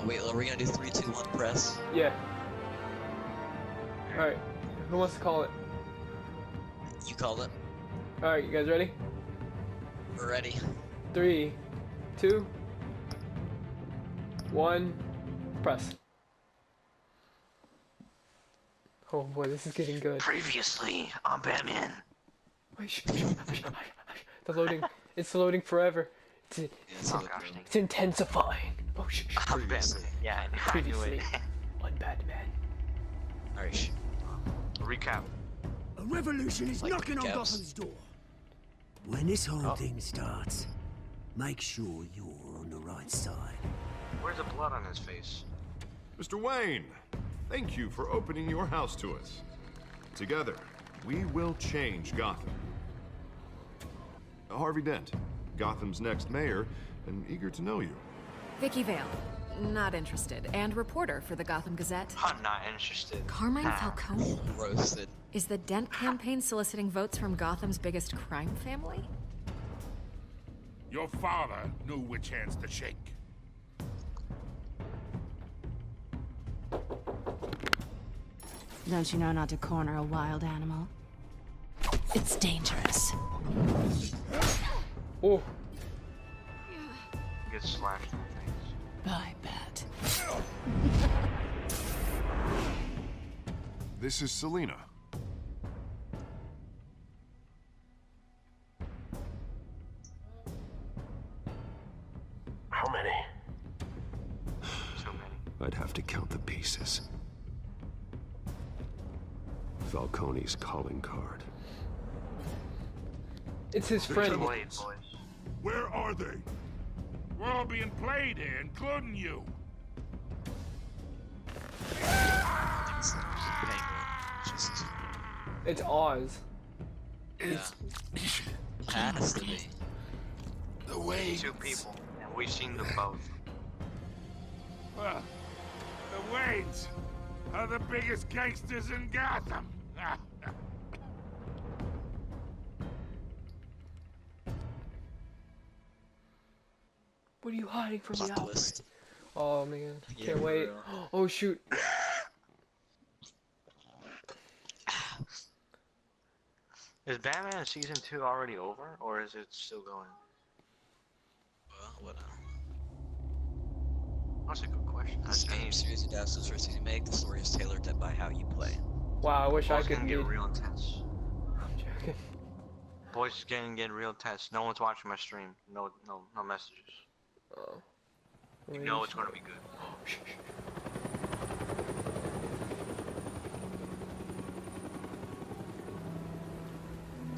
Wait, are we gonna do 3, 2, 1 press? Yeah. Alright, who wants to call it? You called it. Alright, you guys ready? We're ready. 3, 2, 1, press. Oh boy, this is getting good. Previously on Batman. Wait, the loading, it's loading forever. It's intensifying. Oh shit. On Batman. Yeah, I knew Previously it. on Batman. Alright. Recap. A revolution is Like knocking on recaps. Gotham's door. When this whole thing starts, make sure you're on the right side. Where's the blood on his face? Mr. Wayne, thank you for opening your house to us. Together, we will change Gotham. Harvey Dent, Gotham's next mayor, and eager to know you. Vicky Vale, not interested, and reporter for the Gotham Gazette. I'm not interested. Carmine Falcone? Roasted. Is the Dent campaign soliciting votes from Gotham's biggest crime family? Your father knew which hands to shake. Don't you know not to corner a wild animal? It's dangerous. Oh, Get slashed in the face. Bye, Bat. This is Selina. How many? So many. I'd have to count the pieces. Falcone's calling card. it's his friend. Blade, boys. Where are they? We're all being played here, including you. Just It's Oz. has to be. The way. Two people, and we've seen them both. Well, the Waynes are the biggest gangsters in Gotham. What are you hiding from me, Plot Alfred? twist. Oh man, Yeah, can't for wait. real. Oh shoot. Is Batman season 2 already over, or is it still going? Well, what That's a good question. This game series adapts to the first season make. The story is tailored by how you play. Wow, I wish I Boys could gonna be. get real intense. I'm joking. Boys is getting real intense. No one's watching my stream. No messages. Oh. You know it's gonna be good. Shh, shh.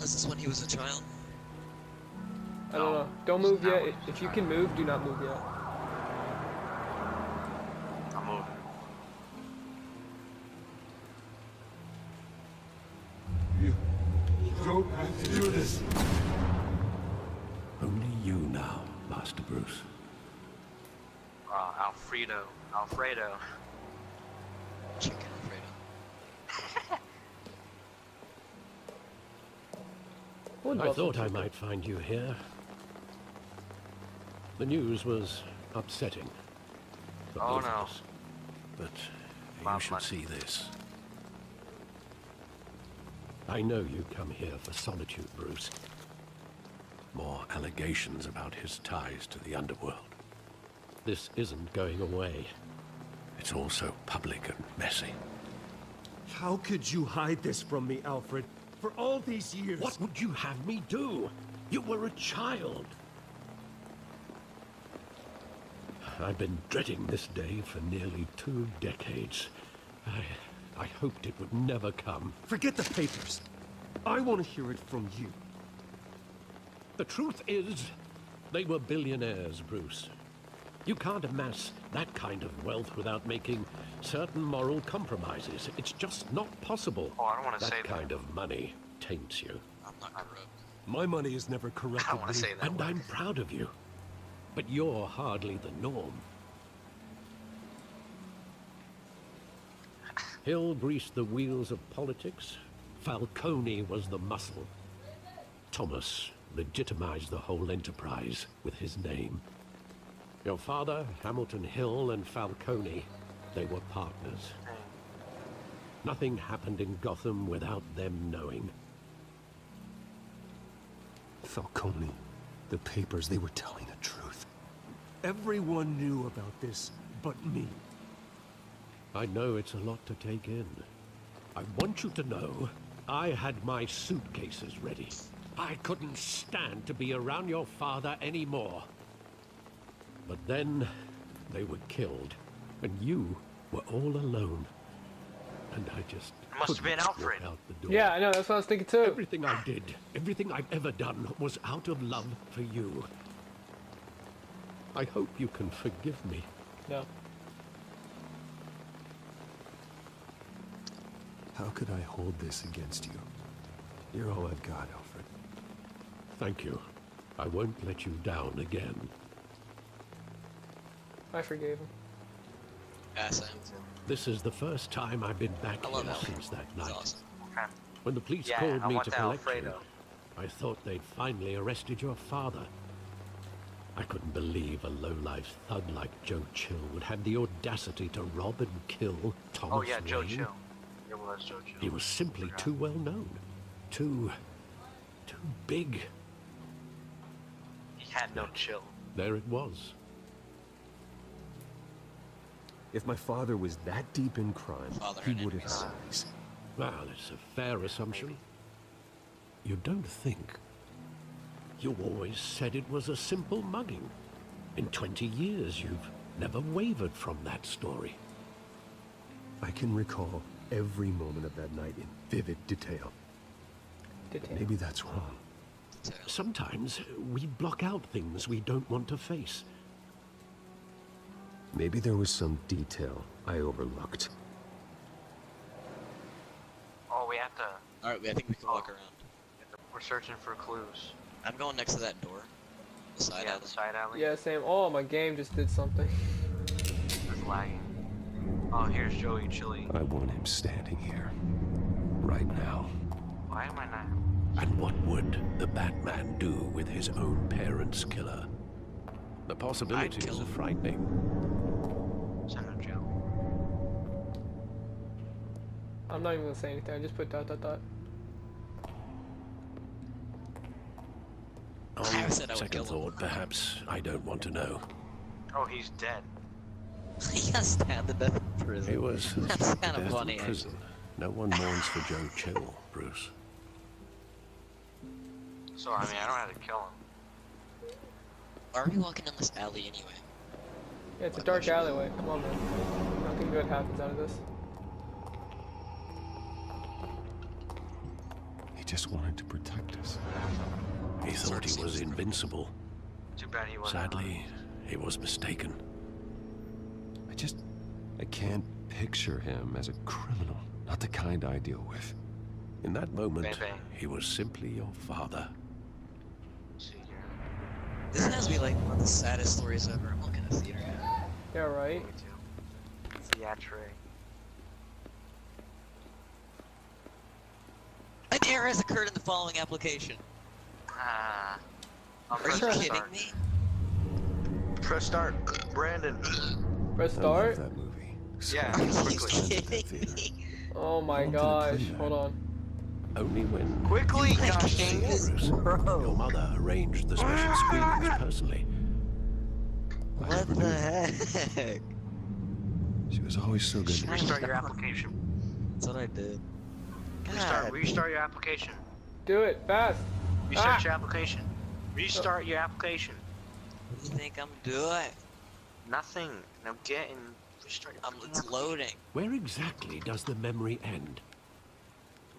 Was this when he was a child? I don't know. Don't move yet. If you can move, do not move yet. I'm moving. You don't have to do this. Only you now, Master Bruce. Alfredo. Chicken Alfredo. Would I love thought some I chicken. might find you here. The news was upsetting. for Oh, both of no. us. But My you should money. see this. I know you come here for solitude, Bruce. More allegations about his ties to the underworld. This isn't going away. It's all so public and messy. How could you hide this from me, Alfred? For all these years. What would you have me do? You were a child. I've been dreading this day for nearly 2 decades. I hoped it would never come. Forget the papers. I want to hear it from you. The truth is, they were billionaires, Bruce. You can't amass that kind of wealth without making certain moral compromises. It's just not possible. Oh, I don't want to say That that. kind of money taints you. I'm not corrupt. My money has never I corrupted don't want to me. say that. And word. I'm proud of you. But you're hardly the norm. Hill greased the wheels of politics. Falcone was the muscle. Thomas legitimized the whole enterprise with his name. Your father, Hamilton Hill, and Falcone, they were partners. Nothing happened in Gotham without them knowing. Falcone, the papers, they were telling the truth. Everyone knew about this but me. I know it's a lot to take in. I want you to know, I had my suitcases ready. I couldn't stand to be around your father anymore. But then, they were killed, and you were all alone. And I just Must have been couldn't Alfred. walk out the door. Yeah, I know. That's what I was thinking too. Everything I did, everything I've ever done, was out of love for you. I hope you can forgive me. No. How could I hold this against you? You're all I've got, Alfred. Thank you. I won't let you down again. I forgave him. Yeah, same. This is the first time I've been back I love here Alfred. since that He's night. awesome. When the police Yeah, called I me want to that collect you, Alfredo. I thought they'd finally arrested your father. I couldn't believe a low-life thug like Joe Chill would have the audacity to rob and kill Thomas Oh yeah, Joe Wayne. Chill. It was Joe Chill. He was simply too well known. Too big. He had no chill. There it was. If my father was that deep in crime, Father he and would have enemies. enemies. Well, it's a fair assumption. You don't think? You always said it was a simple mugging. In 20 years, you've never wavered from that story. I can recall every moment of that night in vivid detail. Maybe that's wrong. Sometimes we block out things we don't want to face. Maybe there was some detail I overlooked. Oh, we have to. Alright, I think we can walk around. We're searching for clues. I'm going next to that door. The side Yeah, alley. the side alley. Yeah, same. Oh, my game just did something. It's lagging. Oh, here's Joey Chili. I want him standing here. Right now. Why am I not? And what would the Batman do with his own parents' killer? The possibilities kill are him. Send him to jail. I'm not even gonna say anything. I just put ... On I said I would second kill him. thought, perhaps I don't want to know. Oh, he's dead. He got stabbed to death in prison. It was That's kind of death funny, in prison. No one mourns for Joe Chill, Bruce. So, I mean, I don't have to kill him. Why are we walking down this alley anyway? Yeah, it's a dark alleyway. Come on, man. Nothing good happens out of this. He just wanted to protect us. He thought he was invincible. Too bad he wasn't. Sadly, he was mistaken. I can't picture him as a criminal. Not the kind I deal with. In that moment, Bang, bang. he was simply your father. See here. This has to be like one of the saddest stories ever. I'm looking at the theater. Yeah, right. Me too. Theatre. An error has occurred in the following application. Ah. Are you kidding me? Press start, Brandon. Press I love start. that movie. Yeah, Are you quickly. kidding me? Oh my How gosh. did it do Hold that? on. Only when Quickly, Like, gosh dang it. Bruce, your mother arranged the special screenings personally. I What never the knew that. heck? She was always so good. Restart your application. That's what I did. God. Restart your application. Do it fast. Restart your application. Restart your application. What do you think I'm doing? Nothing. I'm getting. Restart your It's application. loading. Where exactly does the memory end?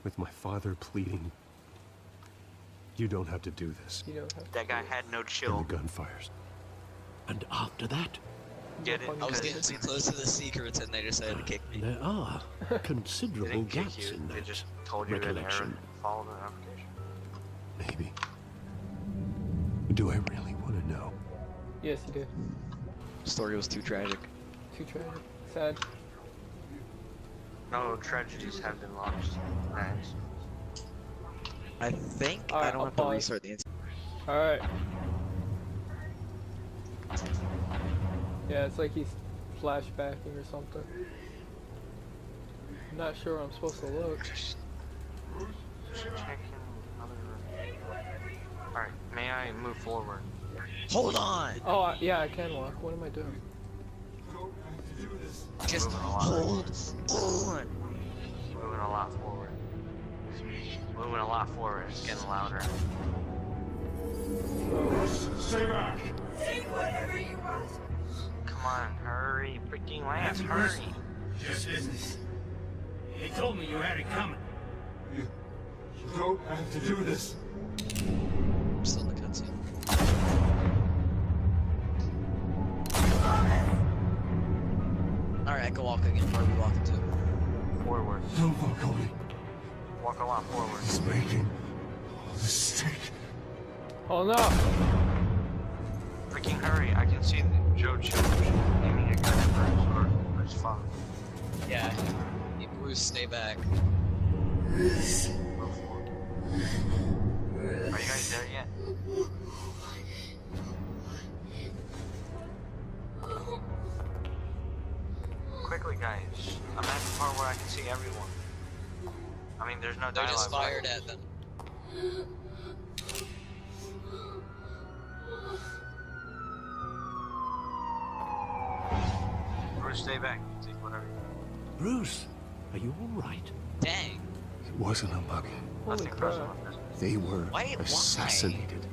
With my father pleading, you don't have to do this. You don't have That guy had no And chill. the gun fires. And after that, Get it? I was Because getting too close to the secrets and they decided to kick me. there are they considerable didn't kick gaps you. in They that just told you an error. recollection. Follow the application. Maybe. Do I really want to know? Yes, you did. Story was too tragic. Too tragic. Sad. No tragedies have been lost. Nice. I think I Alright, don't I'll have to pause. restart the Alright. Yeah, it's like he's flashbacking or something. I'm not sure where I'm supposed to look. Just checking another room. Alright, may I move forward? Hold on! Oh, yeah, I can walk. What am I doing? Just hold on! Moving a lot forward. Moving a lot forward. It's getting louder. Stay back! Say whatever you want. Come on, hurry. Freaking Lance, hurry. Just business. He told me you had it coming. You don't have to do this. I'm still in the cutscene. Alright, I can walk again. Where are we walking to? Forward. No, Falcone. Walk a lot forward. He's making a mistake. Oh no! Freaking hurry. I can see Joe aiming a gun at Bruce father. Yeah. Bruce, stay back. Move forward. Are you guys there yet? Quickly, guys. I'm at the part where I can see everyone. I mean, there's no They're dialogue. just fired at them. Bruce, stay back. Take whatever you want. Bruce, are you all right? Dang. It wasn't a bug. Holy Nothing crap. personal. They were Why? assassinated.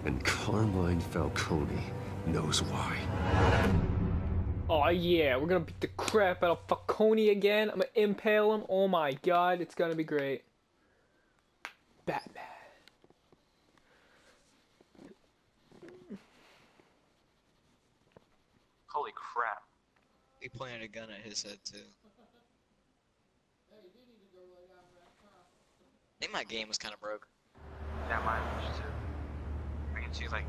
And Carmine Falcone knows why. Oh yeah, we're gonna beat the crap out of Falcone again. I'm gonna impale him. Oh my god, it's gonna be great. Batman. Holy crap. He pointed a gun at his head too. I think my game was kind of broke. Yeah, mine was too. I can see like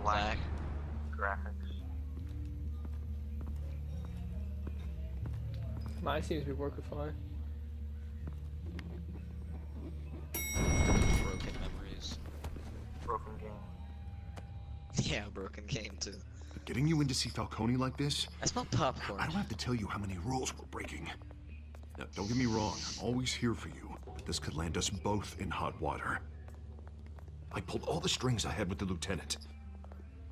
black graphics. Mine seems to be working fine. Broken memories. Broken game. Yeah, broken game too. Getting you in to see Falcone like this? I smell popcorn. I don't have to tell you how many rules we're breaking. Now, don't get me wrong, I'm always here for you, but this could land us both in hot water. I pulled all the strings I had with the lieutenant.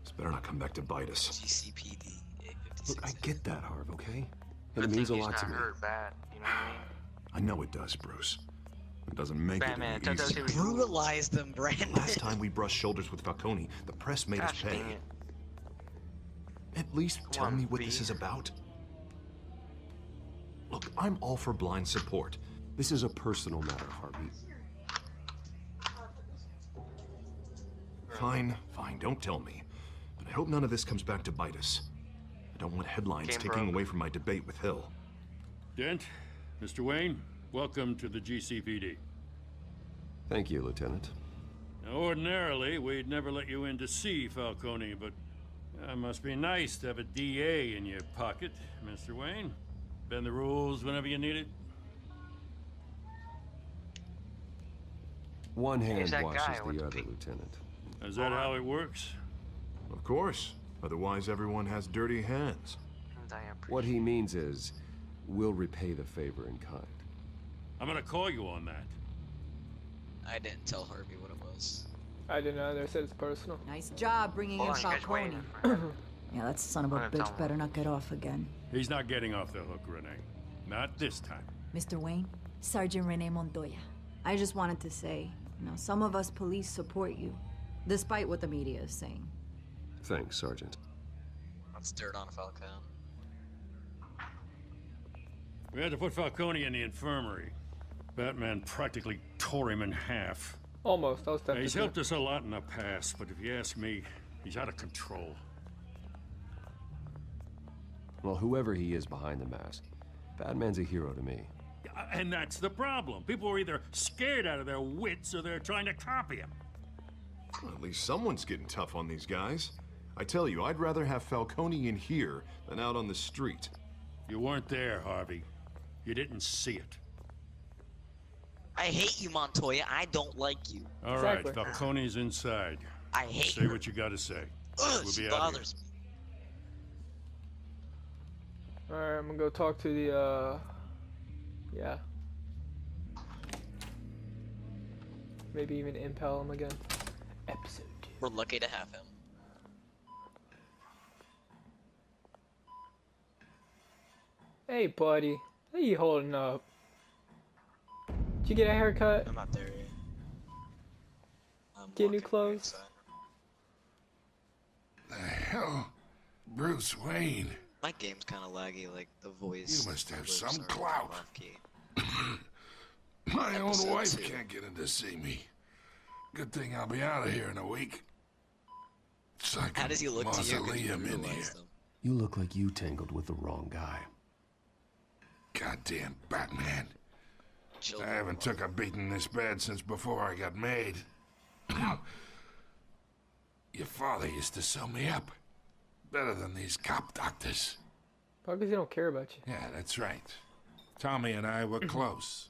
This better not come back to bite us. GCPD. Look, I get that, Harv, okay? And Good it means a thing he's lot to not me. hurt bad, you know what I mean? I know it does, Bruce. It doesn't make Batman, it any does easier. he- Brutalize them, Brandon. Last time we brushed shoulders with Falcone, the press made us Gosh pay. dang it. At least tell on, me what B. this is about. Look, I'm all for blind support. This is a personal matter, Harvey. Fine, fine, don't tell me. But I hope none of this comes back to bite us. I don't want headlines Game taking broke. away from my debate with Hill. Dent, Mr. Wayne, welcome to the GCPD. Thank you, Lieutenant. Now, ordinarily, we'd never let you in to see Falcone, but it must be nice to have a DA in your pocket, Mr. Wayne. Bend the rules whenever you need it. One hand Who's that washes guy with the the other, pink- Lieutenant. Is that how it works? Of course. Otherwise, everyone has dirty hands. And I appreciate What he means is, we'll repay the favor in kind. I'm gonna call you on that. I didn't tell Harvey what it was. I didn't know. They said it's personal. Nice job bringing Hold in on, you guys Falcone. waiting for him. Yeah, that son of a I'm gonna tell bitch him. better not get off again. He's not getting off the hook, Renee. Not this time. Mr. Wayne, Sergeant Renee Montoya. I just wanted to say, some of us police support you, despite what the media is saying. Thanks, Sergeant. That's dirt on Falcone. We had to put Falcone in the infirmary. Batman practically tore him in half. Almost. I was tempted He's to. helped us a lot in the past, but if you ask me, he's out of control. Well, whoever he is behind the mask, Batman's a hero to me. And that's the problem. People are either scared out of their wits or they're trying to copy him. Well, at least someone's getting tough on these guys. I tell you, I'd rather have Falcone in here than out on the street. You weren't there, Harvey. You didn't see it. I hate you, Montoya. I don't like you. All right, Exactly. Falcone's inside. I hate Say her. what you gotta say. Ugh, We'll she be out here. bothers me. Alright, I'm gonna go talk to the, yeah. Maybe even impale him again. Episode 2. We're lucky to have him. Hey, buddy. How you holding up? Did you get a haircut? I'm not there yet. Get new clothes? The hell? Bruce Wayne? My game's kind of laggy, like the voice. You must have lips some are clout. off key. My own Episode wife 2. can't get in to see me. Good thing I'll be out of here in a week. It's like How does he look to you? 'Cause you mausoleum in here. realize them. You look like you tangled with the wrong guy. Goddamn Batman. Children I haven't took a beating this bad since before I got made. Your father used to sew me up. Better than these cop doctors. Probably because they don't care about you. Yeah, that's right. Tommy and I were close.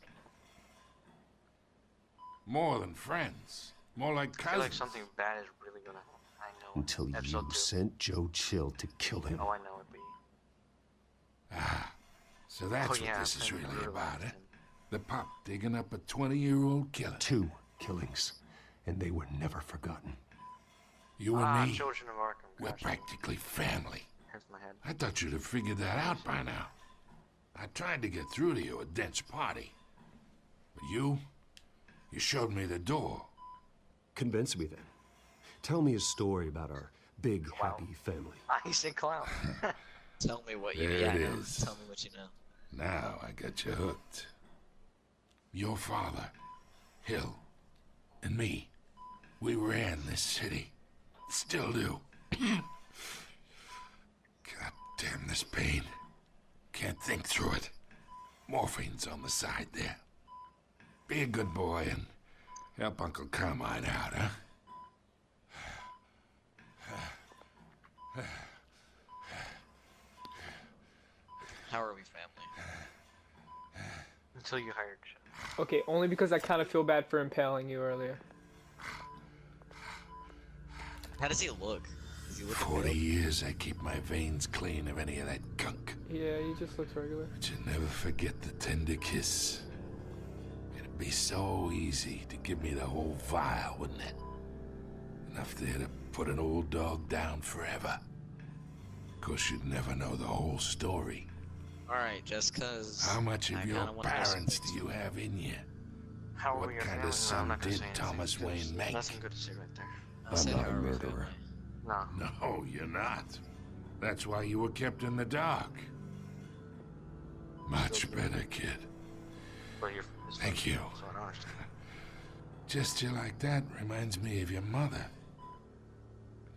More than friends. More like I feel like cousins. something bad is really gonna happen. I know. Until you Episode 2. sent Joe Chill to kill him. Oh, I know it, B. So that's Oh, yeah, what this is I really heard about, about eh? him. The pup digging up a 20-year-old killer. 2 killings, and they were never forgotten. You and me, Children of Arkham. we're Gosh, practically family. hurts my head. I thought you'd have figured that out by now. I tried to get through to you at Dent's party. But you showed me the door. Convince me then. Tell me a story about our big, happy family. He said clown. Tell me what you There it know. is. Tell me what you know. Now I got you hooked. Your father, Hill, and me, we ran this city. Still do. God damn this pain. Can't think through it. Morphine's on the side there. Be a good boy and help Uncle Carmine out, huh? How are we family? Until you hired. Okay, only because I kind of feel bad for impaling you earlier. How does he look? Does he look 40 years I keep my veins clean of any of that gunk. Yeah, he just looks regular. But you never forget the tender kiss. It'd be so easy to give me the whole vial, wouldn't it? Enough there to put an old dog down forever. Of course, you'd never know the whole story. Alright, just cause. How much of I your kinda wanna know some parents things. do you have in you? How are What we your kind family? of No, I'm son not gonna did say anything. Thomas There's Wayne make? Nothing good to say right there. I'll say I'm not how a are we murderer. family. No. No, you're not. That's why you were kept in the dark. Much better, kid. But you're. Thank you. So I don't understand. Gesture like that reminds me of your mother.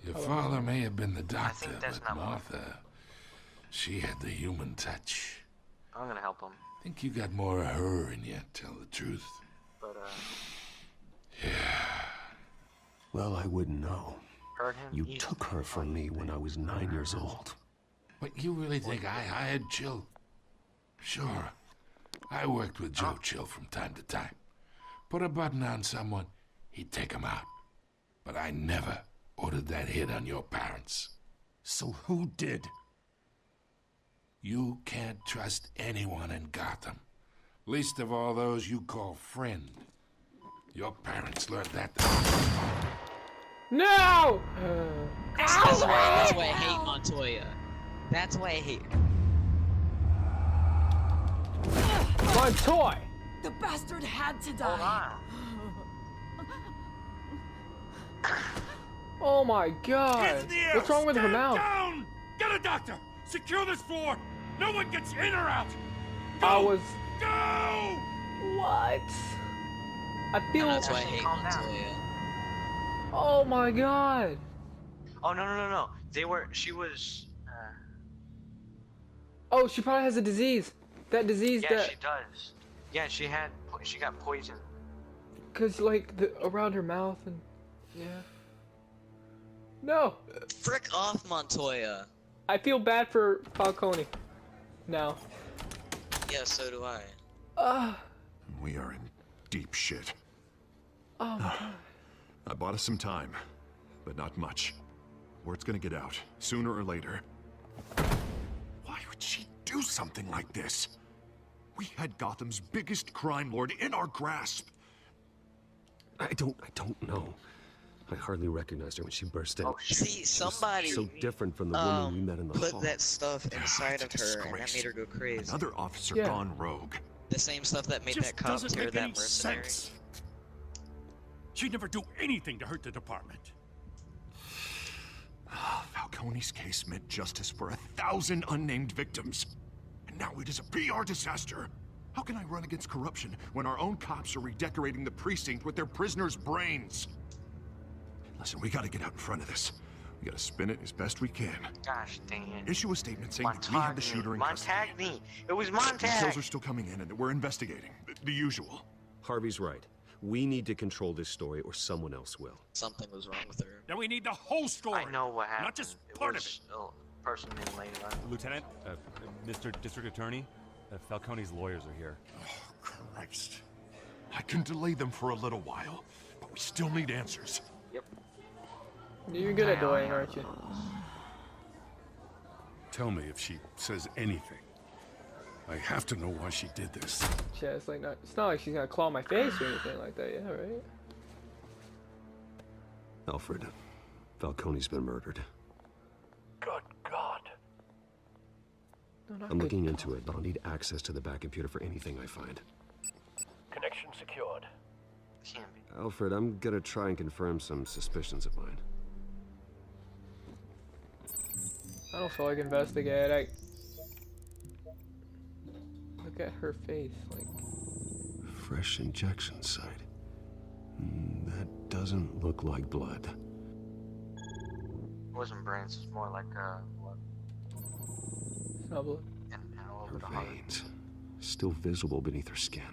Your father may have been the doctor, that's but not what- Martha, she had the human touch. I'm gonna help him. I think you got more of her in you, tell the truth. But, Well, I wouldn't know. hurt him. You easy. took her from me when I was 9 years old. But you really think I hired Chill? Sure. I worked with Joe Chill from time to time. Put a button on someone, he'd take him out. But I never ordered that hit on your parents. So who did? You can't trust anyone in Gotham. Least of all those you call friend. Your parents learned that. No! That's why I hate Montoya. That's why I hate him. Montoya! The bastard had to die. Oh my god! What's wrong with her mouth? Down! Get a doctor! Secure this floor! No one gets in or out! Go! I was. Go! What? I feel. That's why I hate Calm down. Montoya. Oh my god! Oh no! They were. She was. Oh, she probably has a disease. That disease Yeah, that. she does. Yeah, she had. She got poisoned. Cause like around her mouth and. Yeah. No! Frick off, Montoya. I feel bad for Falcone. Now. Yeah, so do I. We are in deep shit. Oh my god. I bought us some time, but not much. Word's gonna get out, sooner or later. Why would she do something like this? We had Gotham's biggest crime lord in our grasp. I don't know. I hardly recognized her when she burst in. See, somebody so different from the woman we met in the put hall. that stuff inside of her, and that made her go crazy. Another officer gone rogue. The same stuff that made that cop doesn't tear make that any mercenary. sense. She'd never do anything to hurt the department. Falcone's case meant justice for 1,000 unnamed victims. And now it is a PR disaster. How can I run against corruption when our own cops are redecorating the precinct with their prisoners' brains? Listen, we gotta get out in front of this. We gotta spin it as best we can. Gosh dang it. Issue a statement saying that we have the shooter in custody. Me. It was Montag. Details are still coming in and that we're investigating. The usual. Harvey's right. We need to control this story or someone else will. Something was wrong with her. Then we need the whole story. I know what happened. Not just part of it. A person named Layla. Lieutenant, Mr. District Attorney, Falcone's lawyers are here. Oh, Christ. I can delay them for a little while, but we still need answers. Yep. You're good at delaying, aren't you? Tell me if she says anything. I have to know why she did this. Yeah, it's like not. It's not like she's gonna claw my face or anything like that. Yeah, right. Alfred, Falcone's been murdered. Good God. No, I'm looking into it, but I'll need access to the back computer for anything I find. Connection secured. Can't be. Alfred, I'm gonna try and confirm some suspicions of mine. I don't feel like investigating. Look at her face, like. Fresh injection site. That doesn't look like blood. It wasn't brains. It's more like blood. It's not blood. And all over Her the heart. veins, still visible beneath her skin.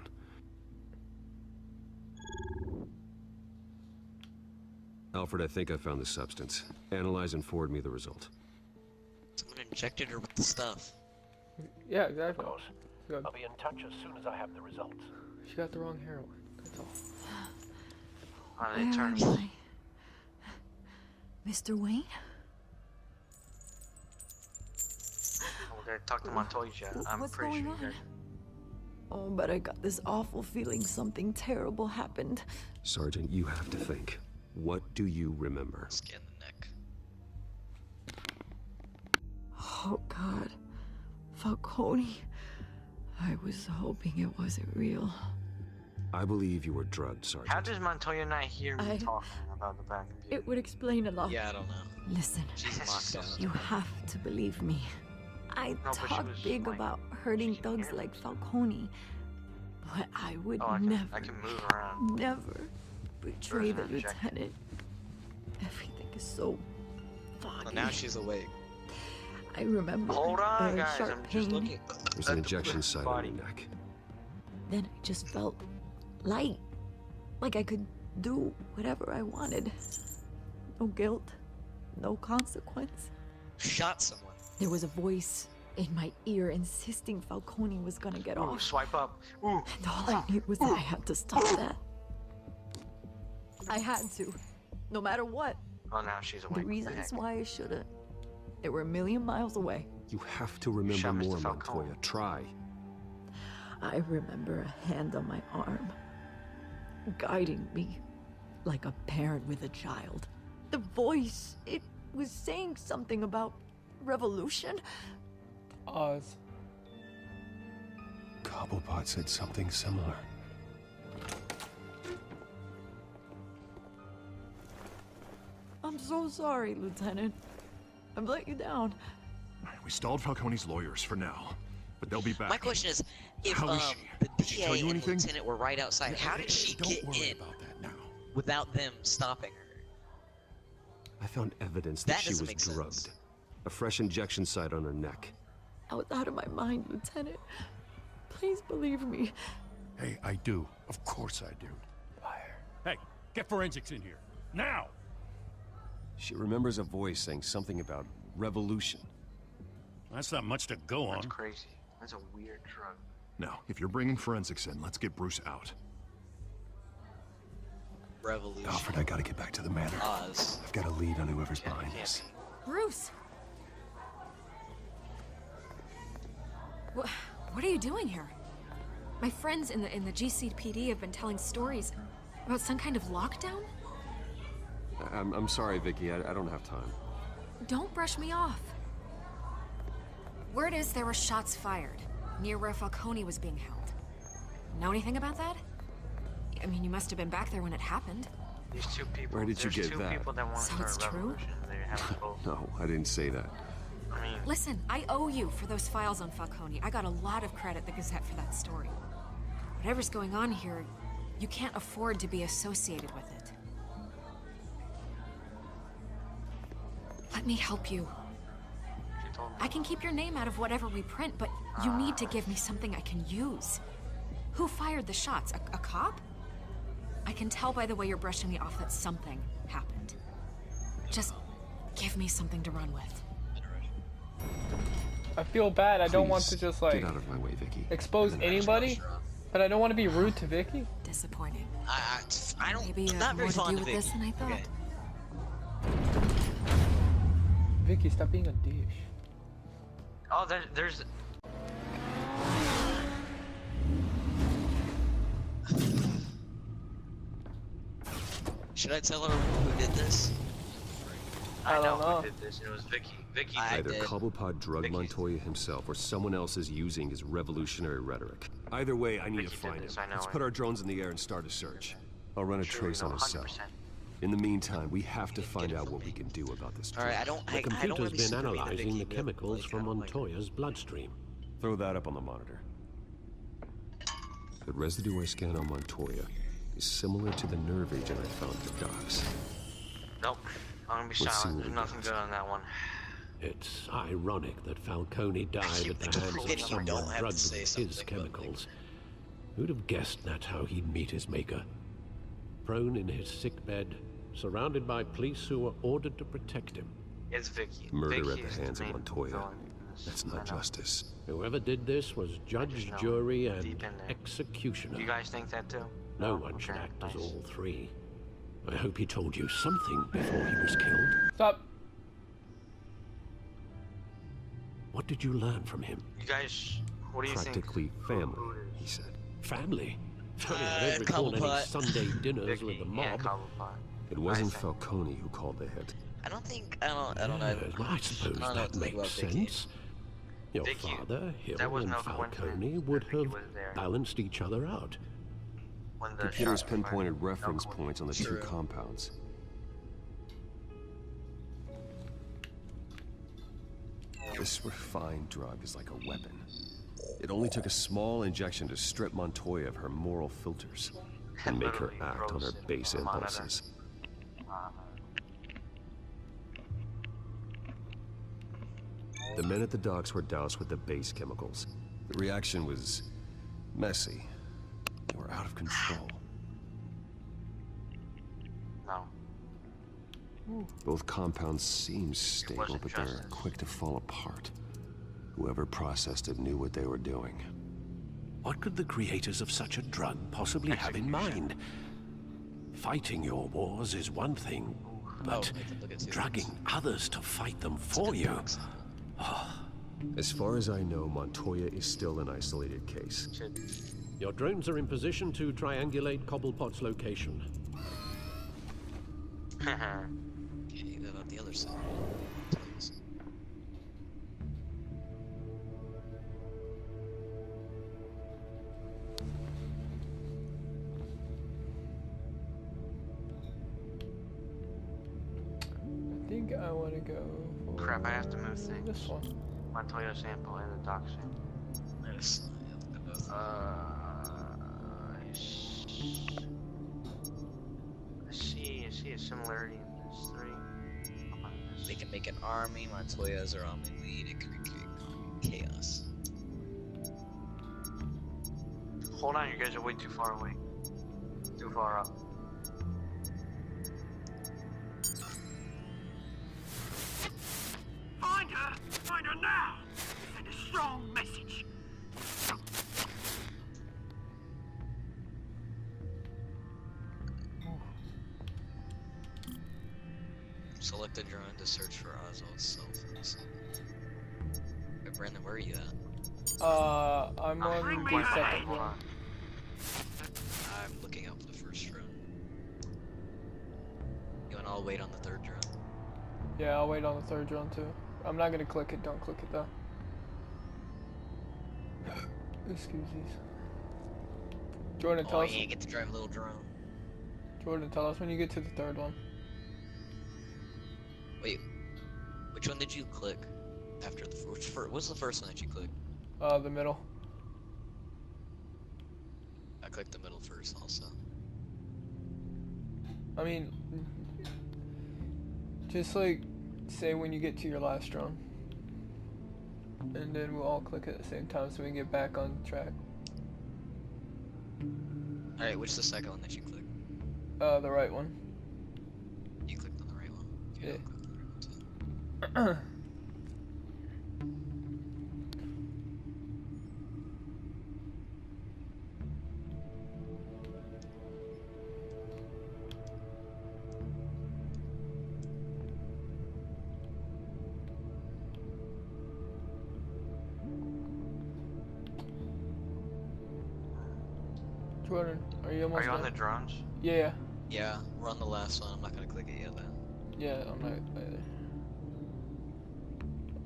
Alfred, I think I found the substance. Analyze and forward me the result. Someone injected her with the stuff. Yeah, exactly. Of course. I'll be in touch as soon as I have the results. She got the wrong heroin. That's all. They turned. Where am I? Mr. Wayne? We're gonna talk to Montoya. I'm What's pretty going sure. on? Oh, but I got this awful feeling something terrible happened. Sergeant, you have to think. What do you remember? Scan the neck. Oh, God. Falcone. I was hoping it wasn't real. I believe you were drugged, Sergeant. How does Montoya not hear me talking about the back computer? It would explain a lot. Yeah, I don't know. Listen, She's locked out. you have to believe me. I talk big about hurting thugs like Falcone, but I would I never, can move around. never betray the Person injected. lieutenant. Everything is so foggy. Well, now she's awake. I remember Hold on, a guys. sharp I'm pain. just looking. There's an injection site on your neck. Then I just felt light, like I could do whatever I wanted. No guilt, no consequence. Shot someone. There was a voice in my ear insisting Falcone was gonna get Ooh, off. swipe up. Ooh. And all I knew was that I had to stop that. I had to, no matter what. Oh, now she's awake. The reasons why I should've, they were a million miles away. You have to remember Shot Mr. more, Falcone. Montoya. Try. I remember a hand on my arm, guiding me like a parent with a child. The voice, it was saying something about revolution. Oz. Cobblepot said something similar. I'm so sorry, Lieutenant. I've let you down. We stalled Falcone's lawyers for now, but they'll be back. My question is, if How is she? the Did she tell DA you and anything? lieutenant were right outside, how did she get in without them stopping her? I found evidence that That she doesn't was make drugged. sense. A fresh injection site on her neck. I was out of my mind, Lieutenant. Please believe me. Hey, I do. Of course I do. Hey, get forensics in here. Now! She remembers a voice saying something about revolution. That's not much to go on. That's crazy. That's a weird drug. Now, if you're bringing forensics in, let's get Bruce out. Revolution. Alfred, I gotta get back to the manor. Oz. I've got a lead on whoever's behind this. Bruce! What are you doing here? My friends in the GCPD have been telling stories about some kind of lockdown? I'm sorry, Vicky. I don't have time. Don't brush me off. Word is there were shots fired near where Falcone was being held. Know anything about that? I mean, you must have been back there when it happened. These two people. Where did you get that? There's two people that want to So start it's a true? revolution. They have both. No, I didn't say that. I mean, Listen, I owe you for those files on Falcone. I got a lot of credit at the Gazette for that story. Whatever's going on here, you can't afford to be associated with it. Let me help you. she told me. I can keep your name out of whatever we print, but you need to give me something I can use. Who fired the shots? A cop? I can tell by the way you're brushing me off that something happened. Just give me something to run with. I feel bad. I don't want to Please, just like get out of my way, Vicky. expose anybody, but I don't want to be rude to Vicky. Disappointing. I don't. Maybe not very more to fond do of with this Vicky. than I thought. Okay. Vicky, stop being a douche. Oh, there's. Should I tell her who did this? I know don't know. who did this. It was Vicky. Vicky. Either did. Cobblepot drugged Vicky. Montoya himself, or someone else is using his revolutionary rhetoric. Either way, I need to Vicky did find him. this, I know Let's it. put our drones in the air and start a search. I'll run a Sure, trace no, on his cell. 100%. In the meantime, we have to find out what we can do about this drug. All right, I don't. The I don't want computer's to be been super mean to analyzing Vicky, the but, chemicals like, I from don't like her. Montoya's bloodstream. Throw that up on the monitor. The residue I scan on Montoya is similar to the nerve agent I found at the docks. Nope. I'm gonna be Let's see silent. what There's we nothing got. good on that one. It's ironic that Falcone died at the hands of Vicky, you don't someone have to drugged say with something, his but, chemicals. Who'd have guessed that's how he'd meet his maker? Prone in his sickbed, surrounded by police who were ordered to protect him. It's Vicky. Murder Vicky at is the hands of main Montoya. villain in this. That's I not know. justice. Whoever did this was judge, know jury, deep and in there. executioner. You guys think that too? No one should Okay, act as nice. all three. I hope he told you something before he was killed. Stop. What did you learn from him? You guys, what do you think? Practically family, he said. Family? Funny, I don't recall any Cobblepot. Sunday dinners Vicky, with the yeah, mob. Cobblepot. It wasn't I think- Falcone who called the hit. I don't think. I don't know. Yes, well, I suppose I don't know what that to think makes about Vicky. sense. Your Vicky, father, Hill, that was and no coincidence Falcone that would Vicky have was there. balanced each other out. When the Computers shots were fired. pinpointed No reference coincidence. points on the two True. compounds. This refined drug is like a weapon. It only took a small injection to strip Montoya of her moral filters and make her Literally act on her froze base the monitor. impulses. The men at the docks were doused with the base chemicals. The reaction was messy. They were out of control. No. Both compounds seem stable, wasn't but they're justice. quick to fall apart. Whoever processed it knew what they were doing. What could the creators of such a drug possibly have in mind? Fighting your wars is one thing, but look at two drugging others to fight them for you. As far as I know, Montoya is still an isolated case. Your drones are in position to triangulate Cobblepot's location. Okay, then on the other side. Please. I think I want to go for Crap, I have to move things. this one. Montoya sample and the doc sample. Nice. I see a similarity in this three. How about this? They can make an army. Montoya's are on the lead. It could create chaos. Hold on, you guys are way too far away. Too far up. Find her! Find her now! Send a strong message. Select a drone to search for Oswald's cell phones. Brandon, where are you at? I'm on the second one. I'm looking out for the first drone. You want I'll wait on the third drone? Yeah, I'll wait on the third drone too. I'm not gonna click it, don't click it though. Excuse these. Jordan, tell us. You get to drive a little drone. Jordan, tell us when you get to the third one. Wait, which one did you click after the first? What's the first one that you clicked? The middle. I clicked the middle first also. I mean, just like say when you get to your last drone. And then we'll all click at the same time so we can get back on track. Alright, which is the second one that you clicked? The right one. You clicked on the right one? Yeah. I'll click on the right one too. Jordan, are you almost Are you on done? the drones? Yeah. Yeah, we're on the last one. I'm not gonna click it yet then. Yeah, I'm not either.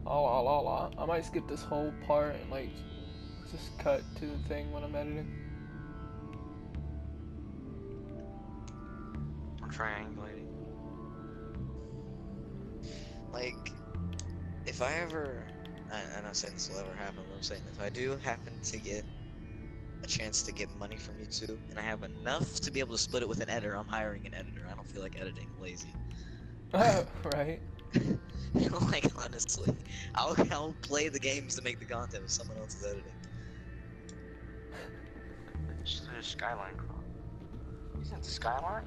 Oh, I might skip this whole part and like just cut to the thing when I'm editing. I'm triangulating. Like, if I ever, I'm not saying this will ever happen, but I'm saying if I do happen to get a chance to get money from YouTube, and I have enough to be able to split it with an editor, I'm hiring an editor. I don't feel like editing, I'm lazy. Right. Like, honestly, I'll play the games to make the content if someone else is editing. Just the skyline. Isn't it Skyline?